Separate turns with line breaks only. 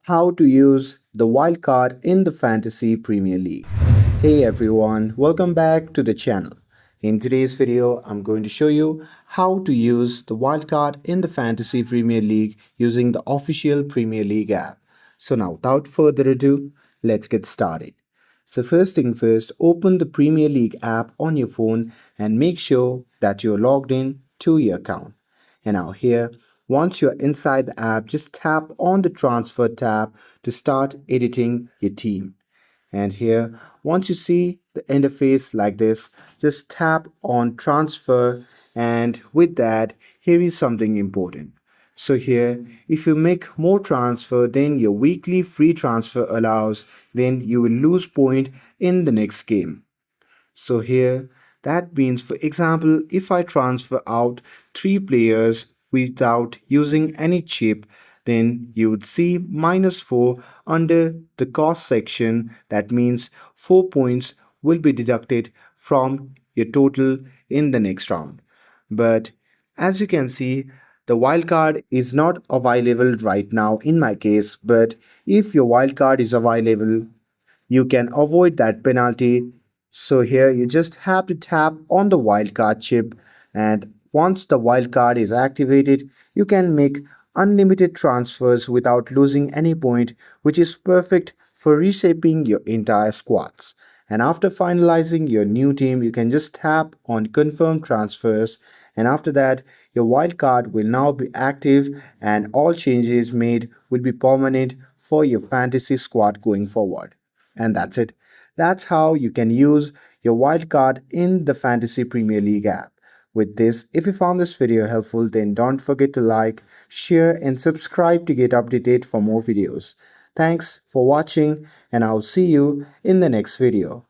How to use the wildcard in the Fantasy Premier League. Hey everyone, welcome back to the channel. In today's video, I'm going to show you how to use the wildcard in the Fantasy Premier League using the official Premier League app. So now without further ado, let's get started. So first thing first, open the Premier League app on your phone and make sure that you're logged in to your account. And now here, once you're inside the app, just tap on the transfer tab to start editing your team. And here, once you see the interface like this, just tap on transfer, and with that, here is something important. So here, if you make more transfer than your weekly free transfer allows, then you will lose point in the next game. So here, that means, for example, if I transfer out 3 players without using any chip, then you would see -4 under the cost section. That means 4 points will be deducted from your total in the next round. But as you can see, the wildcard is not available right now in my case, but if your wildcard is available, you can avoid that penalty. So here you just have to tap on the wildcard chip, and once the wildcard is activated, you can make unlimited transfers without losing any point, which is perfect for reshaping your entire squads. And after finalizing your new team, you can just tap on confirm transfers, and after that your wildcard will now be active and all changes made will be permanent for your fantasy squad going forward. And that's it. That's how you can use your wildcard in the Fantasy Premier League app. With this, if you found this video helpful, then don't forget to like, share, and subscribe to get updated for more videos. Thanks for watching, and I'll see you in the next video.